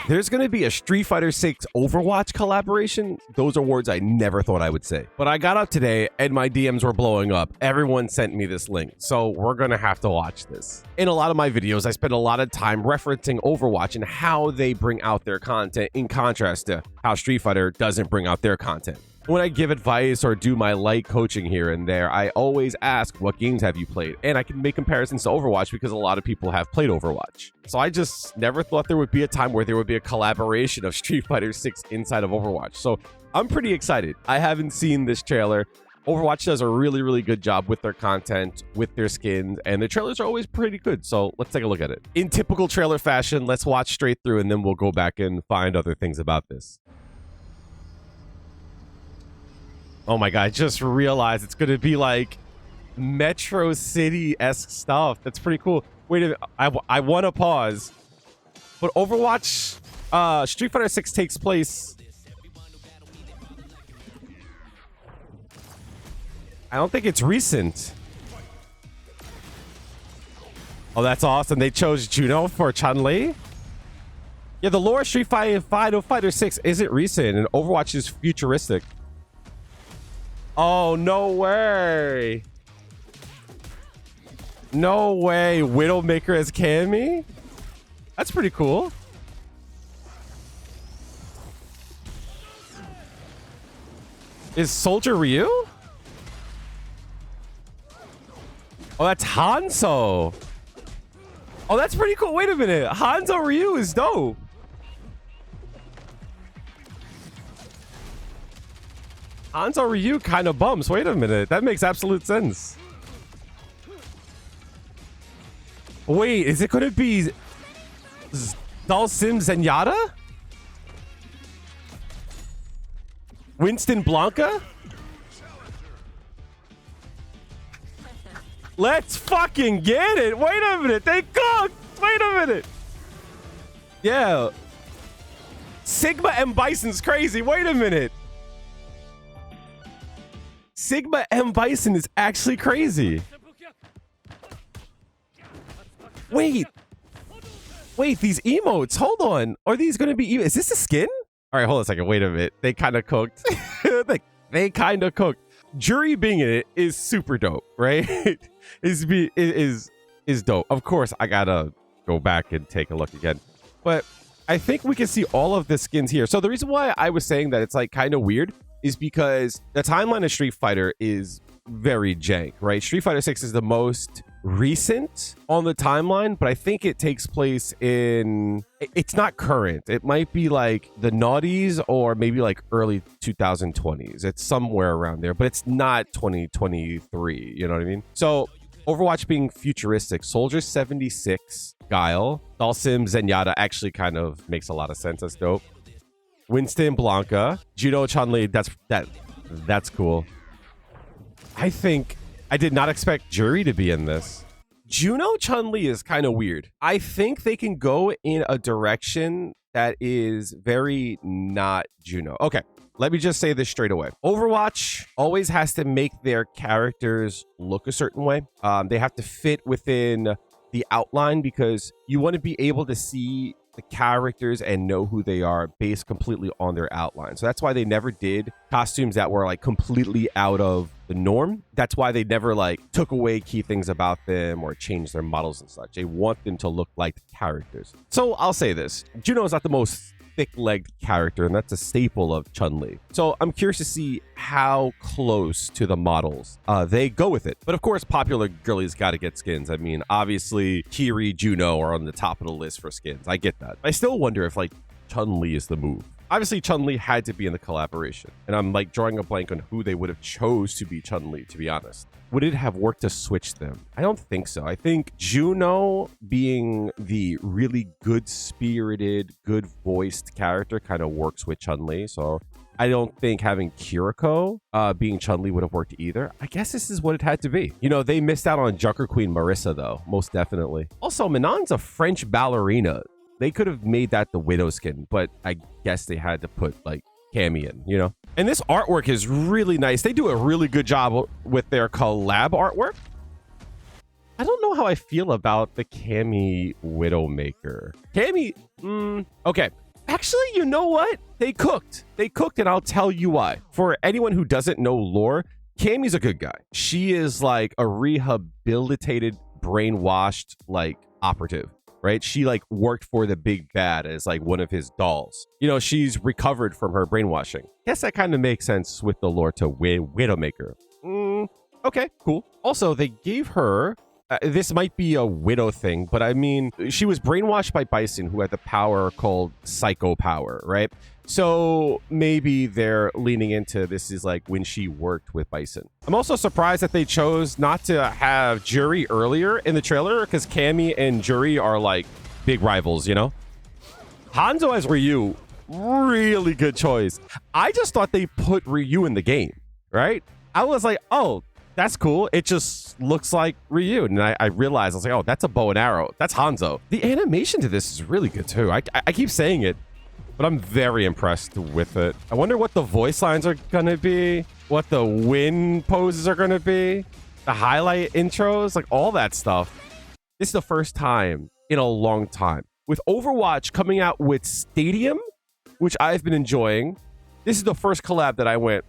There's going to be a Street Fighter 6 Overwatch collaboration. Those are words I never thought I would say. But I got up today and my DMs were blowing up. Everyone sent me this link. So we're going to have to watch this. In a lot of my videos, I spend a lot of time referencing Overwatch and how they bring out their content in contrast to how Street Fighter doesn't bring out their content. When I give advice or do my light coaching here and there, I always ask, what games have you played? And I can make comparisons to Overwatch because a lot of people have played Overwatch. So I just never thought there would be a time where there would be a collaboration of Street Fighter 6 inside of Overwatch. So I'm pretty excited. I haven't seen this trailer. Overwatch does a really, really good job with their content, with their skins, and the trailers are always pretty good. So let's take a look at it. In typical trailer fashion, let's watch straight through and then we'll go back and find other things about this. Oh my God, I just realized it's going to be like Metro City-esque stuff. That's pretty cool. Wait a minute, I want to pause. But Overwatch, Street Fighter 6 takes place... I don't think it's recent. Oh, that's awesome. They chose Juno for Chun-Li. Yeah, the lore of Street Fighter 6 isn't recent, and Overwatch is futuristic. Oh, no way. No way. Widowmaker as Cammy? That's pretty cool. Is Soldier Ryu? Oh, that's Hanzo. Oh, that's pretty cool. Wait a minute. Hanzo Ryu is dope. Hanzo Ryu kind of bumps. Wait a minute. That makes absolute sense. Wait, is it going to be Dalsim Zenyatta? Winston Blanca? Let's fucking get it. Wait a minute. They cooked. Wait a minute. Yeah. Sigma M. Bison's crazy. Wait a minute. Sigma M. Bison is actually crazy. Wait, these emotes. Hold on. Are these going to be... Is this a skin? All right, hold on a second. Wait a minute. They kind of cooked. they kind of cooked. Jury being in it is super dope, right? is dope. Of course, I got to go back and take a look again. But I think we can see all of the skins here. So the reason why I was saying that it's like kind of weird is because the timeline of Street Fighter is very jank, right? Street Fighter 6 is the most recent on the timeline, but I think it takes place in... It's not current. It might be like the noughties or maybe like early 2020s. It's somewhere around there, but it's not 2023. You know what I mean? So Overwatch being futuristic, Soldier 76, Kail, Dalsim Zenyatta actually kind of makes a lot of sense. That's dope. Winston Blanca, Judo Chun-Li, that's cool. I think I did not expect Jury to be in this. Juno Chun-Li is kind of weird. I think they can go in a direction that is very not Juno. Okay, let me just say this straight away. Overwatch always has to make their characters look a certain way. They have to fit within the outline because you want to be able to see the characters and know who they are based completely on their outline. So that's why they never did costumes that were like completely out of the norm. That's why they never like took away key things about them or changed their models and such. They want them to look like the characters. So I'll say this, Juno is not the most thick-legged character, and that's a staple of Chun-Li. So I'm curious to see how close to the models they go with it. But of course, popular girlies got to get skins. I mean, obviously, Kiri, Juno are on the top of the list for skins. I get that. I still wonder if like Chun-Li is the move. Obviously, Chun-Li had to be in the collaboration, and I'm like drawing a blank on who they would have chose to be Chun-Li, to be honest. Would it have worked to switch them? I don't think so. I think Juno being the really good-spirited, good-voiced character kind of works with Chun-Li, so I don't think having Kiriko being Chun-Li would have worked either. I guess this is what it had to be. You know, they missed out on Junker Queen Marissa, though, most definitely. Also, Minon's a French ballerina. They could have made that the Widow skin, but I guess they had to put, like, Cammy in, you know? And this artwork is really nice. They do a really good job with their collab artwork. I don't know how I feel about the Cammy Widowmaker. Cammy, okay. Actually, you know what? They cooked. They cooked, and I'll tell you why. For anyone who doesn't know lore, Cammy's a good guy. She is like a rehabilitated, brainwashed, like, operative, right? She like worked for the big bad as like one of his dolls. You know, she's recovered from her brainwashing. Guess that kind of makes sense with the lore to Widowmaker. Okay, cool. Also, they gave her... this might be a widow thing, but I mean, she was brainwashed by Bison, who had the power called psycho power, right? So maybe they're leaning into this is like when she worked with Bison. I'm also surprised that they chose not to have Juri earlier in the trailer, because Cammy and Juri are like big rivals, you know? Hanzo as Ryu, really good choice. I just thought they put Ryu in the game, right? I was like, oh, that's cool. It just looks like Ryu. And I realized, I was like, oh, that's a bow and arrow. That's Hanzo. The animation to this is really good too. I keep saying it, but I'm very impressed with it. I wonder what the voice lines are going to be, what the win poses are going to be, the highlight intros, like all that stuff. This is the first time in a long time. With Overwatch coming out with Stadium, which I've been enjoying, this is the first collab that I went,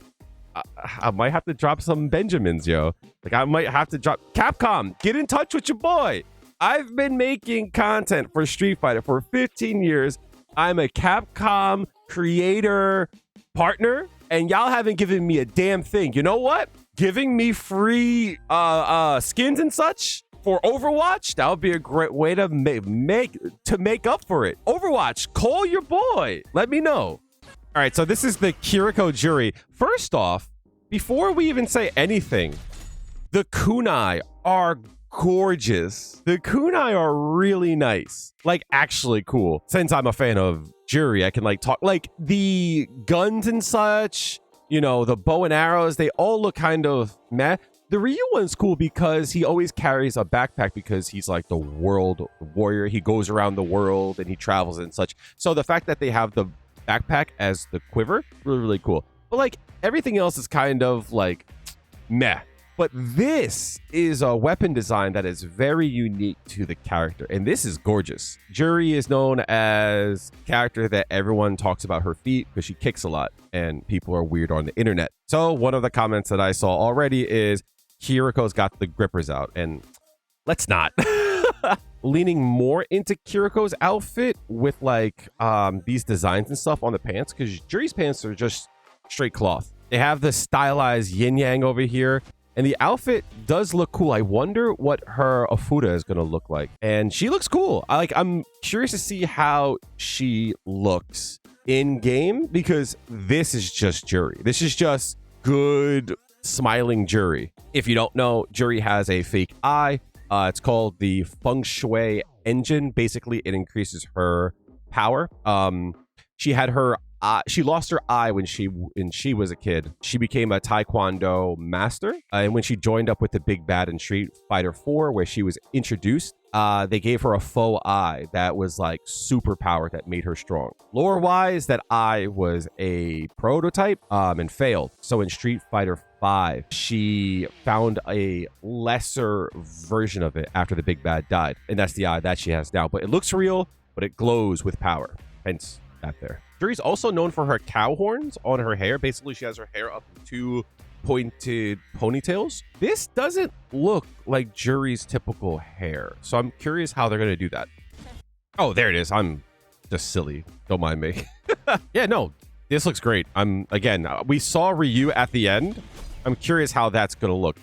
I might have to drop some Benjamins, yo. Like, I might have to drop... Capcom, get in touch with your boy. I've been making content for Street Fighter for 15 years. I'm a Capcom creator partner, and y'all haven't given me a damn thing. You know what? Giving me free skins and such for Overwatch, that would be a great way to make up for it. Overwatch, call your boy. Let me know. All right, so this is the Kiriko Juri. First off, before we even say anything, the kunai are gorgeous. The kunai are really nice. Like, actually cool. Since I'm a fan of Juri, I can like talk, like the guns and such, you know, the bow and arrows, they all look kind of meh. The Ryu one's cool because he always carries a backpack because he's like the world warrior. He goes around the world and he travels and such. So the fact that they have the backpack as the quiver, really, really cool. But like everything else is kind of like meh. But this is a weapon design that is very unique to the character, and this is gorgeous. Juri is known as a character that everyone talks about her feet because she kicks a lot and people are weird on the internet. So one of the comments that I saw already is Kiriko's got the grippers out, and let's not. Leaning more into Kiriko's outfit with like these designs and stuff on the pants, because Juri's pants are just straight cloth. They have the stylized yin yang over here, and the outfit does look cool. I wonder what her Ofuda is going to look like, and she looks cool. I'm curious to see how she looks in game, because this is just Juri. This is just good smiling Juri. If you don't know, Juri has a fake eye. It's called the Feng Shui engine. Basically, it increases her power. She had her she lost her eye when she was a kid. She became a Taekwondo master, and when she joined up with the big bad in Street Fighter 4, where she was introduced, they gave her a faux eye that was like super power that made her strong. Lore wise, that eye was a prototype and failed. So in Street Fighter 5, she found a lesser version of it after the big bad died, and that's the eye that she has now. But it looks real, but it glows with power, hence that there. Juri's also known for her cow horns on her hair. Basically, she has her hair up in two pointed ponytails. This doesn't look like Juri's typical hair, so I'm curious how they're going to do that. Oh, there it is. I'm just silly. Don't mind me. Yeah, no, this looks great. Again, we saw Ryu at the end. I'm curious how that's going to look.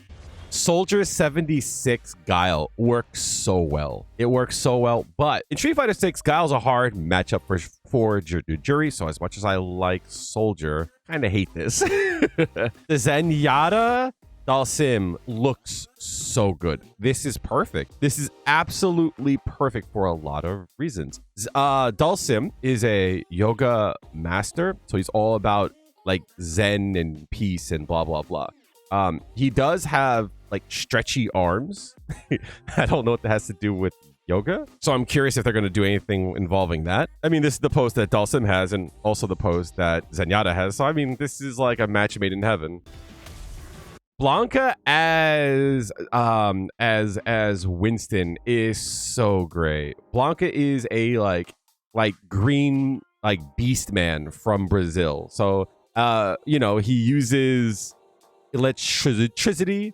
Soldier 76 Kail works so well. It works so well, but in Street Fighter 6, Kail's a hard matchup for Juri, so as much as I like Soldier, kind of hate this. The Zenyatta Dalsim looks so good. This is perfect. This is absolutely perfect for a lot of reasons. Dalsim is a yoga master, so he's all about like Zen and peace and blah, blah, blah. He does have like stretchy arms. I don't know what that has to do with yoga. So I'm curious if they're going to do anything involving that. I mean, this is the pose that Dalsim has and also the pose that Zenyatta has. So I mean, this is like a match made in heaven. Blanca as Winston is so great. Blanca is a like green like beast man from Brazil. So, you know, he uses electricity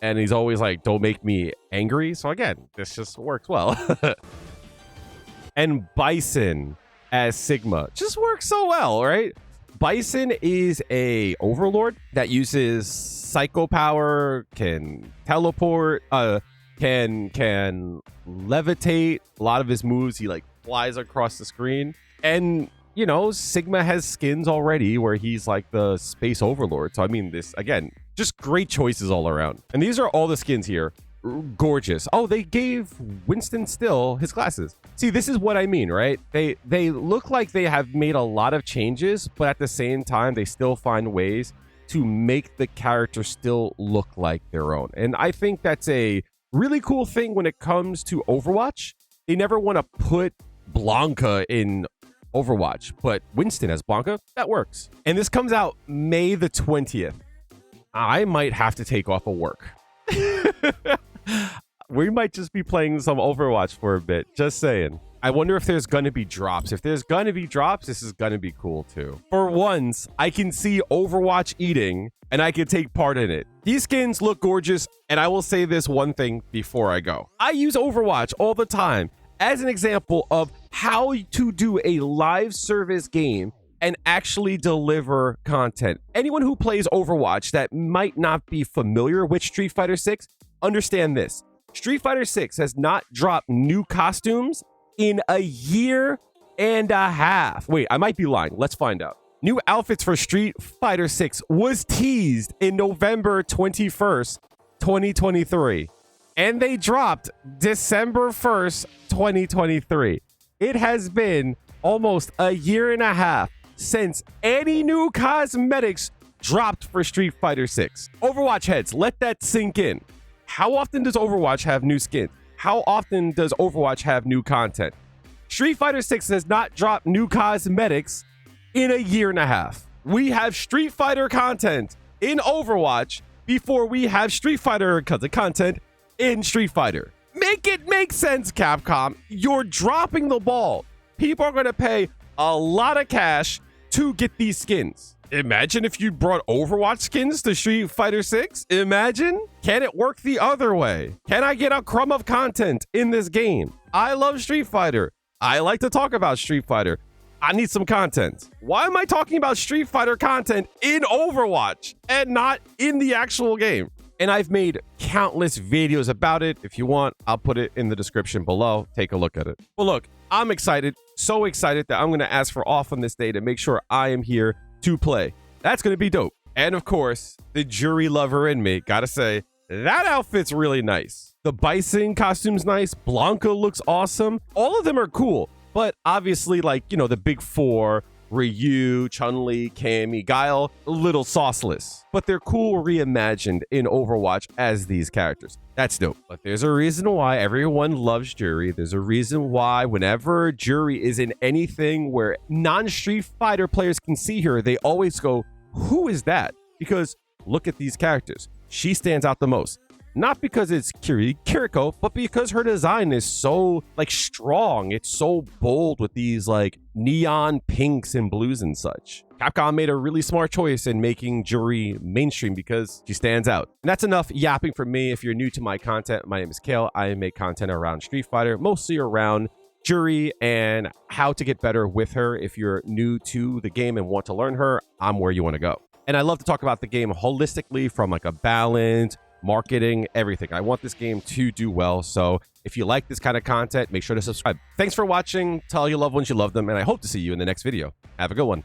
and he's always like, don't make me angry. So again, this just works well. And Bison as Sigma just works so well, right? Bison is a overlord that uses psycho power, can teleport, can levitate. A lot of his moves, he like flies across the screen. And you know, Sigma has skins already where he's like the space overlord. So I mean, this again, just great choices all around. And these are all the skins here. Gorgeous. Oh, they gave Winston Still his glasses. See, this is what I mean, right? They look like they have made a lot of changes, but at the same time, they still find ways to make the character still look like their own. And I think that's a really cool thing when it comes to Overwatch. They never want to put Blanca in Overwatch, but Winston as Blanca, that works. And this comes out May the 20th. I might have to take off of work. We might just be playing some Overwatch for a bit. Just saying. I wonder if there's going to be drops. If there's going to be drops, this is going to be cool too. For once, I can see Overwatch eating and I can take part in it. These skins look gorgeous. And I will say this one thing before I go. I use Overwatch all the time as an example of how to do a live service game and actually deliver content. Anyone who plays Overwatch that might not be familiar with Street Fighter 6, understand this. Street Fighter 6 has not dropped new costumes in a year and a half. Wait, I might be lying. Let's find out. New outfits for Street Fighter 6 was teased in November 21st, 2023. And they dropped December 1st, 2023. It has been almost a year and a half since any new cosmetics dropped for Street Fighter 6. Overwatch heads, let that sink in. How often does Overwatch have new skins? How often does Overwatch have new content? Street Fighter 6 has not dropped new cosmetics in a year and a half. We have Street Fighter content in Overwatch before we have Street Fighter content in Street Fighter. Make it make sense, Capcom. You're dropping the ball. People are going to pay a lot of cash to get these skins. Imagine if you brought Overwatch skins to Street Fighter 6. Imagine. Can it work the other way? Can I get a crumb of content in this game? I love Street Fighter. I like to talk about Street Fighter. I need some content. Why am I talking about Street Fighter content in Overwatch and not in the actual game? And I've made countless videos about it. If you want, I'll put it in the description below. Take a look at it. Well, look, I'm excited. So excited that I'm going to ask for off on this day to make sure I am here to play. That's going to be dope. And of course, the jury lover in me, gotta say, that outfit's really nice. The Bison costume's nice. Blanca looks awesome. All of them are cool. But obviously, like, you know, the big four, Ryu, Chun-Li, Cammy, Kail, a little sauceless. But they're cool reimagined in Overwatch as these characters. That's dope. But there's a reason why everyone loves Jury. There's a reason why whenever Jury is in anything where non-Street Fighter players can see her, they always go, who is that? Because look at these characters. She stands out the most. Not because it's Kiriko, but because her design is so like strong. It's so bold with these like neon pinks and blues and such. Capcom made a really smart choice in making Jury mainstream because she stands out. And that's enough yapping from me. If you're new to my content, my name is Kail. I make content around Street Fighter, mostly around Jury and how to get better with her. If you're new to the game and want to learn her, I'm where you want to go. And I love to talk about the game holistically from like a balance, marketing, everything. I want this game to do well. So if you like this kind of content, make sure to subscribe. Thanks for watching. Tell your loved ones you love them, and I hope to see you in the next video. Have a good one.